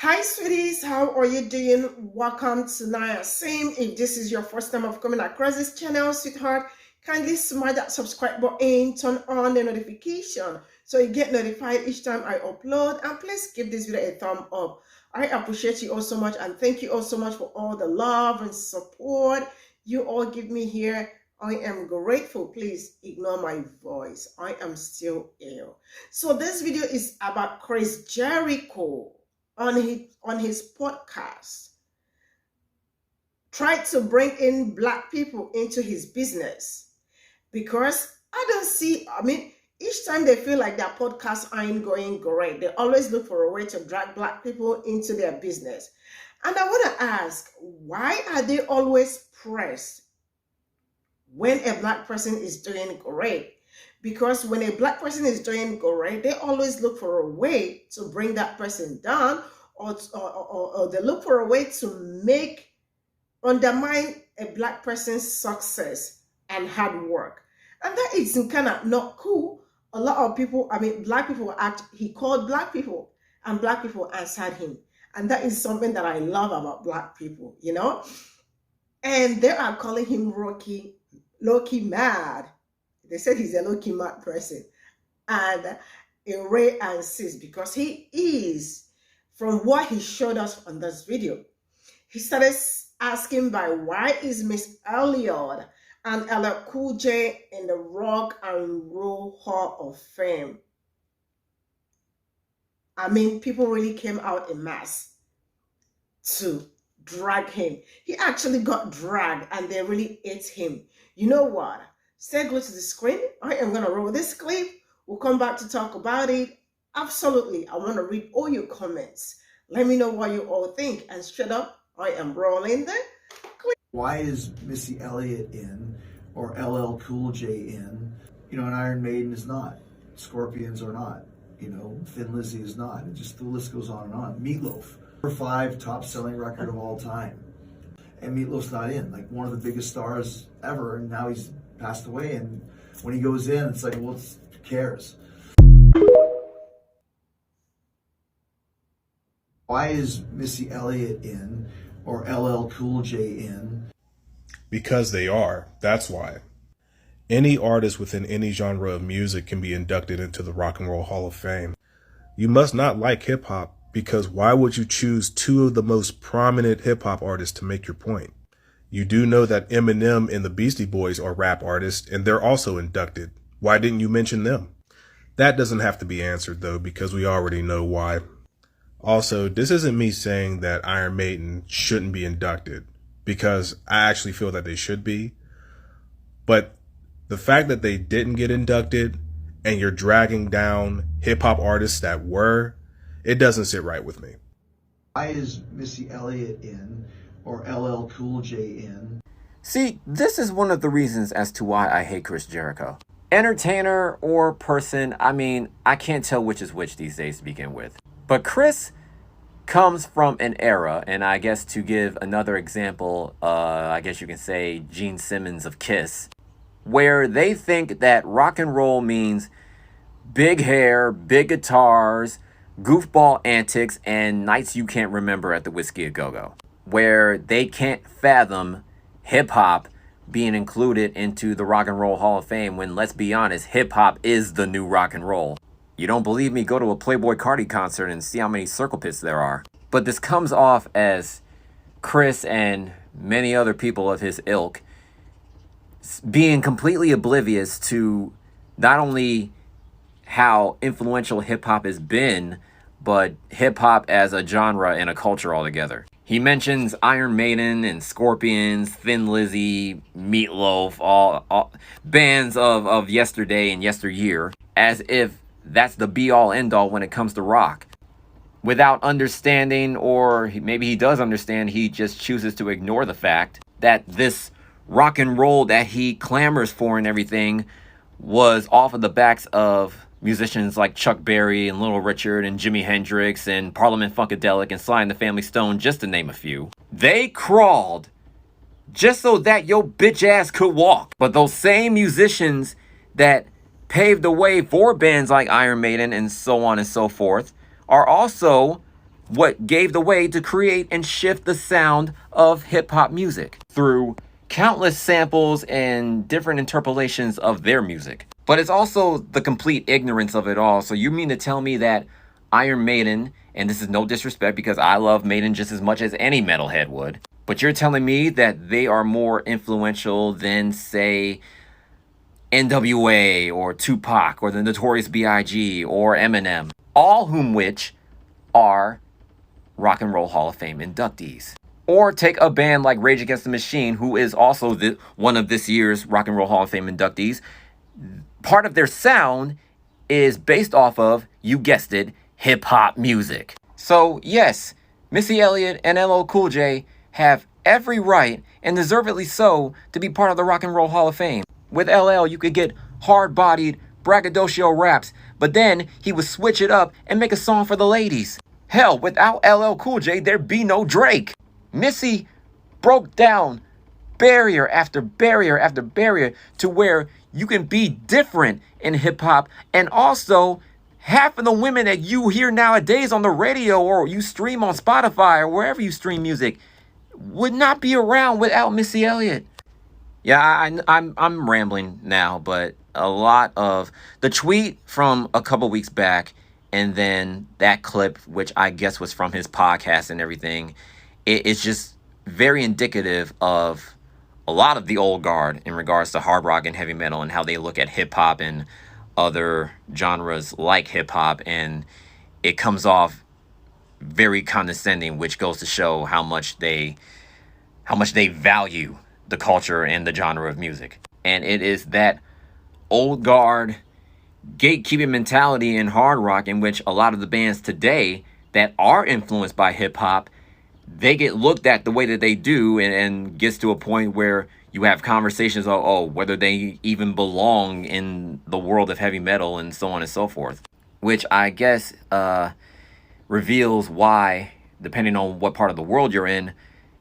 Hi, sweeties. How are you doing? Welcome to Cimnanya. Same. If this is your first time of coming across this channel, sweetheart, kindly smash that subscribe button, turn on the notification so you get notified each time I upload. And please give this video a thumb up. I appreciate you all so much and thank you all so much for all the love and support you all give me here. I am grateful. Please ignore my voice. I am still ill. So this video is about Chris Jericho on his podcast tried to bring in black people into his business because each time they feel like their podcasts aren't going great, they always look for a way to drag black people into their business. And I want to ask, why are they always pressed when a black person is doing great? Because when a black person is doing great, they always look for a way to bring that person down, or they look for a way to undermine a black person's success and hard work. And that is kind of not cool. A lot of people, black people he called black people and black people answered him. And that is something that I love about black people, you know? And they are calling him low-key mad. They said he's a low-key mad person and a Ray and sis, because he is, from what he showed us on this video, he started asking by why is Miss Elliott and LL Cool J in the Rock and Roll Hall of Fame. People really came out in mass to drag him. He actually got dragged and they really ate him. You know what? Stay glued to the screen. I am going to roll this clip. We'll come back to talk about it. Absolutely. I want to read all your comments. Let me know what you all think. And straight up, I am rolling the clip. Why is Missy Elliott in or LL Cool J in? And Iron Maiden is not. Scorpions are not. Thin Lizzy is not. And just the list goes on and on. Meatloaf, number 5 top selling record of all time. And Meatloaf's not in. Like one of the biggest stars ever. And now he's passed away. And when he goes in, it's like, well, who cares? Why is Missy Elliott in or LL Cool J in? Because they are. That's why. Any artist within any genre of music can be inducted into the Rock and Roll Hall of Fame. You must not like hip hop, because why would you choose 2 of the most prominent hip hop artists to make your point? You do know that Eminem and the Beastie Boys are rap artists and they're also inducted. Why didn't you mention them? That doesn't have to be answered though, because we already know why. Also, this isn't me saying that Iron Maiden shouldn't be inducted, because I actually feel that they should be. But the fact that they didn't get inducted and you're dragging down hip hop artists that were, it doesn't sit right with me. Why is Missy Elliott in or LL Cool J in? See, this is one of the reasons as to why I hate Chris Jericho. Entertainer or person, I can't tell which is which these days to begin with. But Chris comes from an era, and I guess to give another example, I guess you can say Gene Simmons of Kiss, where they think that rock and roll means big hair, big guitars, goofball antics, and nights you can't remember at the Whiskey A Go-Go, where they can't fathom hip-hop being included into the Rock and Roll Hall of Fame when, let's be honest, hip-hop is the new rock and roll. You don't believe me? Go to a Playboi Carti concert and see how many circle pits there are. But this comes off as Chris and many other people of his ilk being completely oblivious to not only how influential hip-hop has been, but hip-hop as a genre and a culture altogether. He mentions Iron Maiden and Scorpions, Thin Lizzy, Meatloaf, all bands of yesterday and yesteryear, as if that's the be-all end-all when it comes to rock. Without understanding, or maybe he does understand, he just chooses to ignore the fact that this rock and roll that he clamors for and everything was off of the backs of musicians like Chuck Berry and Little Richard and Jimi Hendrix and Parliament Funkadelic and Sly and the Family Stone, just to name a few. They crawled just so that your bitch ass could walk. But those same musicians that paved the way for bands like Iron Maiden and so on and so forth are also what gave the way to create and shift the sound of hip hop music through countless samples and different interpolations of their music. But it's also the complete ignorance of it all. So you mean to tell me that Iron Maiden, and this is no disrespect because I love Maiden just as much as any metalhead would, but you're telling me that they are more influential than, say, NWA or Tupac or the Notorious B.I.G. or Eminem, all whom which are Rock and Roll Hall of Fame inductees. Or take a band like Rage Against the Machine, who is also one of this year's Rock and Roll Hall of Fame inductees. Part of their sound is based off of, you guessed it, hip-hop music. So yes, Missy Elliott and LL Cool J have every right, and deservedly so, to be part of the Rock and Roll Hall of Fame. With LL, you could get hard-bodied, braggadocio raps, but then he would switch it up and make a song for the ladies. Hell, without LL Cool J, there'd be no Drake. Missy broke down barrier after barrier after barrier to where you can be different in hip-hop, and also half of the women that you hear nowadays on the radio or you stream on Spotify or wherever you stream music would not be around without Missy Elliott. Yeah, I'm rambling now, but a lot of the tweet from a couple weeks back and then that clip, which I guess was from his podcast and everything, it's just very indicative of a lot of the old guard in regards to hard rock and heavy metal and how they look at hip hop and other genres like hip hop, and it comes off very condescending, which goes to show how much they value the culture and the genre of music. And it is that old guard gatekeeping mentality in hard rock in which a lot of the bands today that are influenced by hip hop, they get looked at the way that they do, and gets to a point where you have conversations of whether they even belong in the world of heavy metal and so on and so forth, which I guess reveals why, depending on what part of the world you're in,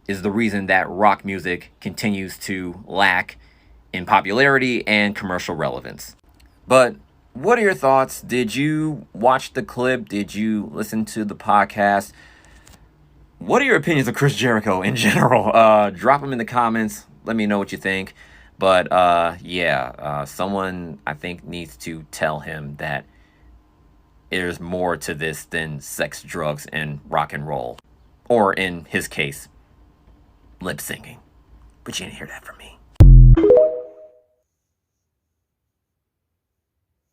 is the reason that rock music continues to lack in popularity and commercial relevance. But what are your thoughts? Did you watch the clip? Did you listen to the podcast? What are your opinions of Chris Jericho in general? Drop them in the comments. Let me know what you think. But someone I think needs to tell him that there's more to this than sex, drugs, and rock and roll. Or in his case, lip syncing. But you didn't hear that from me.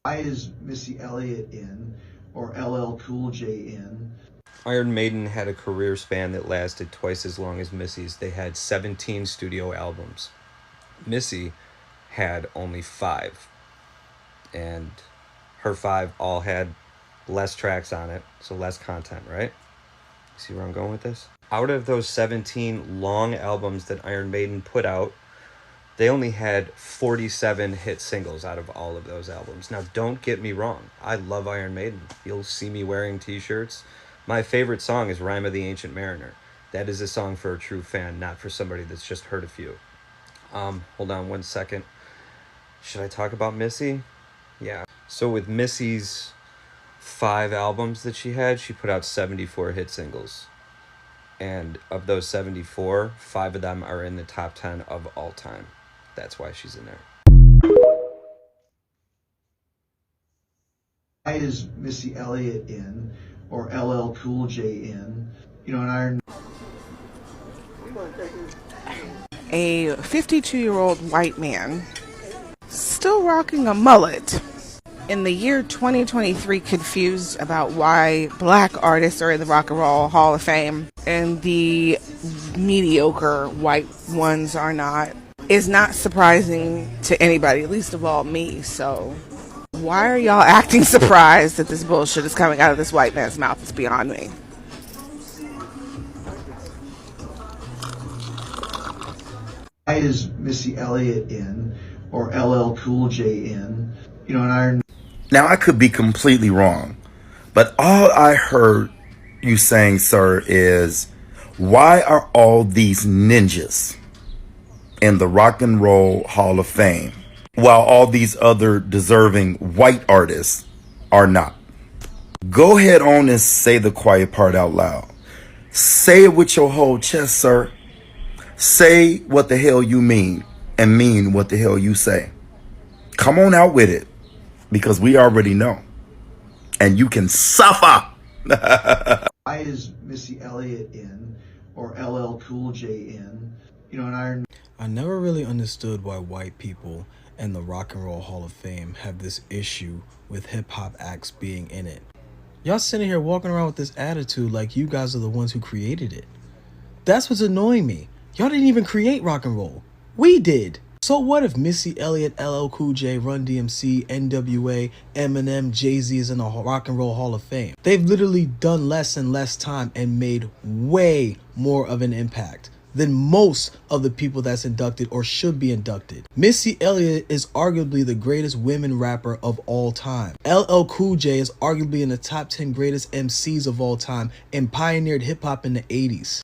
Why is Missy Elliott in, or LL Cool J in? Iron Maiden had a career span that lasted twice as long as Missy's. They had 17 studio albums. Missy had only 5. And her 5 all had less tracks on it, so less content, right? See where I'm going with this? Out of those 17 long albums that Iron Maiden put out, they only had 47 hit singles out of all of those albums. Now, don't get me wrong. I love Iron Maiden. You'll see me wearing t-shirts. My favorite song is Rime of the Ancient Mariner. That is a song for a true fan, not for somebody that's just heard a few. Hold on one second. Should I talk about Missy? Yeah. So with Missy's 5 albums that she had, she put out 74 hit singles. And of those 74, 5 of them are in the top 10 of all time. That's why she's in there. Why is Missy Elliott in, or LL Cool J in? You know, an Iron. A 52-year-old white man still rocking a mullet in the year 2023 confused about why black artists are in the Rock and Roll Hall of Fame and the mediocre white ones are not is not surprising to anybody, least of all me. So why are y'all acting surprised that this bullshit is coming out of this white man's mouth? It's beyond me. Why is Missy Elliott in, or LL Cool J in? You know, an Iron. Now, I could be completely wrong, but all I heard you saying, sir, is why are all these ninjas in the Rock and Roll Hall of Fame while all these other deserving white artists are not? Go ahead on and say the quiet part out loud. Say it with your whole chest, sir. Say what the hell you mean and mean what the hell you say. Come on out with it, because we already know. And you can suffer. Why is Missy Elliott in or LL Cool J in? You know, and Iron. I never really understood why white people and the Rock and Roll Hall of Fame have this issue with hip-hop acts being in it. Y'all sitting here walking around with this attitude like you guys are the ones who created it. That's what's annoying me. Y'all didn't even create rock and roll. We did. So what if Missy Elliott, LL Cool J, Run DMC, NWA, Eminem, Jay-Z is in the Rock and Roll Hall of Fame? They've literally done less and less time and made way more of an impact than most of the people that's inducted or should be inducted. Missy Elliott is arguably the greatest women rapper of all time. LL Cool J is arguably in the top 10 greatest MCs of all time and pioneered hip-hop in the 80s.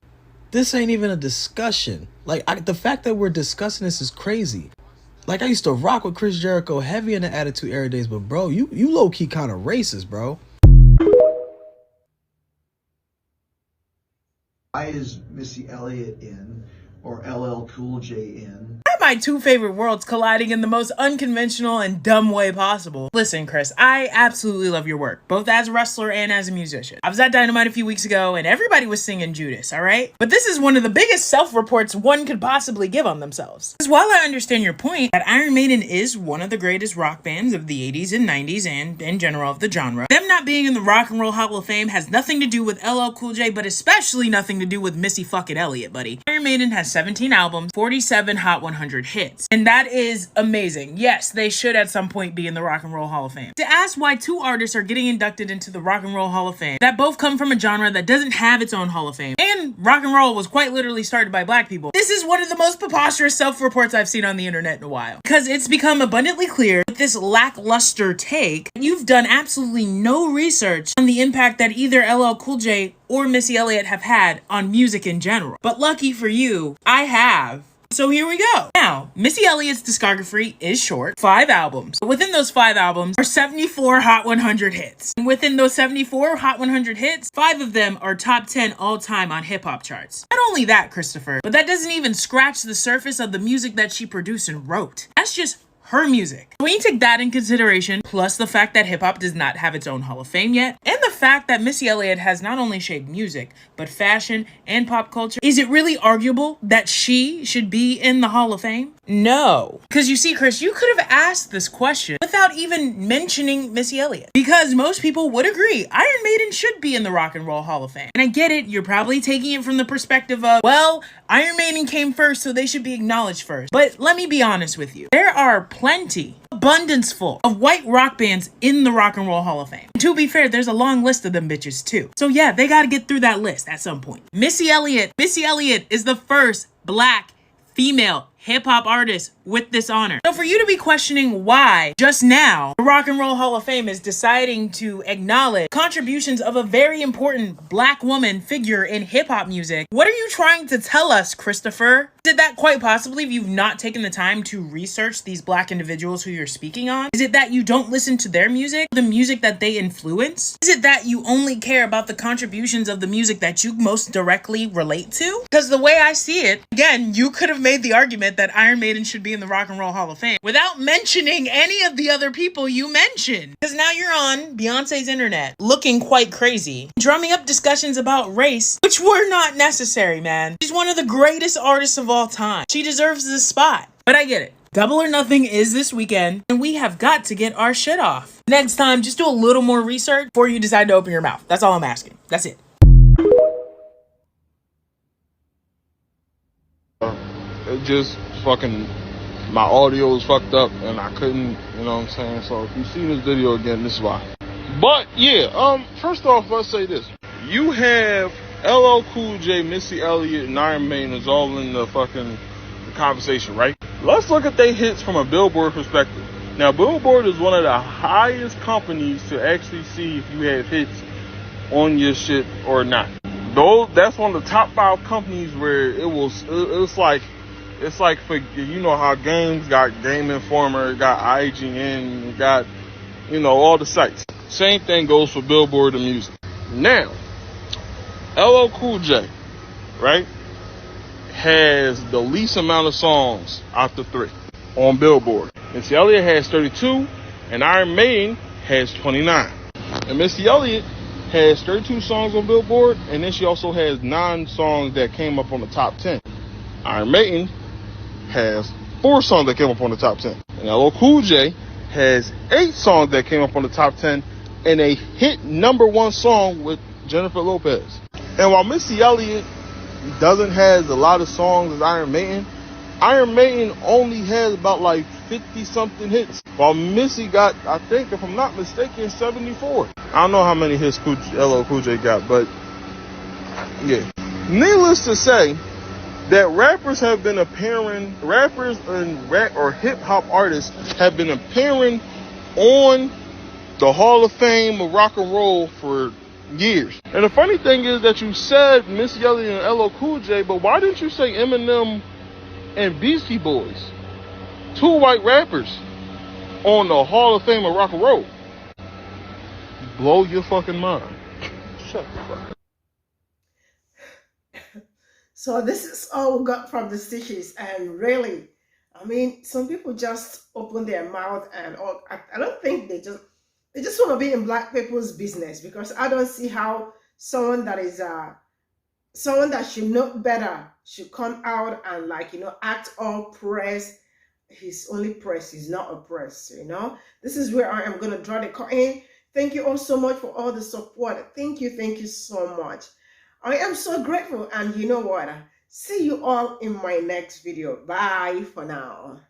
This ain't even a discussion. The fact that we're discussing this is crazy. I used to rock with Chris Jericho heavy in the Attitude Era days, but bro, you low-key kind of racist, bro. Why is Missy Elliott in or LL Cool J in? My two favorite worlds colliding in the most unconventional and dumb way possible. Listen, Chris, I absolutely love your work, both as a wrestler and as a musician. I was at Dynamite a few weeks ago and everybody was singing Judas, alright? But this is one of the biggest self-reports one could possibly give on themselves. Because while I understand your point that Iron Maiden is one of the greatest rock bands of the 80s and 90s and in general of the genre, them not being in the Rock and Roll Hall of Fame has nothing to do with LL Cool J, but especially nothing to do with Missy fucking Elliott, buddy. Iron Maiden has 17 albums, 47 Hot 100 hits. And that is amazing. Yes, they should at some point be in the Rock and Roll Hall of Fame. To ask why two artists are getting inducted into the Rock and Roll Hall of Fame that both come from a genre that doesn't have its own Hall of Fame, and rock and roll was quite literally started by black people, this is one of the most preposterous self-reports I've seen on the internet in a while. Because it's become abundantly clear with this lackluster take, you've done absolutely no research on the impact that either LL Cool J or Missy Elliott have had on music in general. But lucky for you, I have. So here we go. Now, Missy Elliott's discography is short, 5 albums. But within those 5 albums are 74 Hot 100 hits. And within those 74 Hot 100 hits, 5 of them are top 10 all time on hip hop charts. Not only that, Christopher, but that doesn't even scratch the surface of the music that she produced and wrote. That's just her music. When you take that in consideration, plus the fact that hip-hop does not have its own Hall of Fame yet, and the fact that Missy Elliott has not only shaped music, but fashion and pop culture, is it really arguable that she should be in the Hall of Fame? No. Because you see, Chris, you could have asked this question without even mentioning Missy Elliott. Because most people would agree, Iron Maiden should be in the Rock and Roll Hall of Fame. And I get it, you're probably taking it from the perspective of, well, Iron Maiden came first, so they should be acknowledged first. But let me be honest with you. There are plenty, abundance full of white rock bands in the Rock and Roll Hall of Fame. And to be fair, there's a long list of them bitches too. So yeah, they gotta get through that list at some point. Missy Elliott is the first black female hip-hop artist with this honor. So for you to be questioning why just now the Rock and Roll Hall of Fame is deciding to acknowledge contributions of a very important black woman figure in hip-hop music, what are you trying to tell us, Christopher? Did that quite possibly if you've not taken the time to research these black individuals who you're speaking on? Is it that you don't listen to their music, the music that they influence? Is it that you only care about the contributions of the music that you most directly relate to? Because the way I see it, again, you could have made the argument that Iron Maiden should be in the Rock and Roll Hall of Fame without mentioning any of the other people you mentioned. Because now you're on Beyonce's internet looking quite crazy, drumming up discussions about race, which were not necessary, man. She's one of the greatest artists of all time. She deserves this spot. But I get it. Double or Nothing is this weekend, and we have got to get our shit off. Next time, just do a little more research before you decide to open your mouth. That's all I'm asking. That's it. It just fucking, my audio was fucked up and I couldn't, you know what I'm saying? So if you see this video again, this is why. But yeah, first off, let's say this. You have LL Cool J, Missy Elliott, and Iron Maiden is all in the fucking conversation, right? Let's look at their hits from a Billboard perspective. Now, Billboard is one of the highest companies to actually see if you have hits on your shit or not. That's one of the top 5 companies where it's like for, you know how games got Game Informer, got IGN, got, you know, all the sites. Same thing goes for Billboard and music. Now, LL Cool J, right, has the least amount of songs out the three on Billboard. Missy Elliott has 32, and Iron Maiden has 29. And Missy Elliott has 32 songs on Billboard, and then she also has 9 songs that came up on the top 10. Iron Maiden has 4 songs that came up on the top 10. And LL Cool J has 8 songs that came up on the top 10 and a hit #1 song with Jennifer Lopez. And while Missy Elliott doesn't have a lot of songs as Iron Maiden only has about like 50 something hits, while Missy got, I think if I'm not mistaken, 74. I don't know how many hits LL Cool J got, but yeah. Needless to say, that rappers or hip hop artists have been appearing on the Hall of Fame of rock and roll for years. And the funny thing is that you said Missy Elliott and LL Cool J, but why didn't you say Eminem and Beastie Boys? 2 white rappers on the Hall of Fame of rock and roll. Blow your fucking mind. Shut the fuck up. So this is all we got from the stitches, and really, I mean, some people just open their mouth and all. I don't think they just want to be in black people's business, because I don't see how someone that is someone that should know better should come out and, like, you know, act all pressed. He's only pressed, he's not oppressed, you know. This is where I am going to draw the curtain. Thank you all so much for all the support. Thank you so much. I am so grateful, and you know what? See you all in my next video. Bye for now.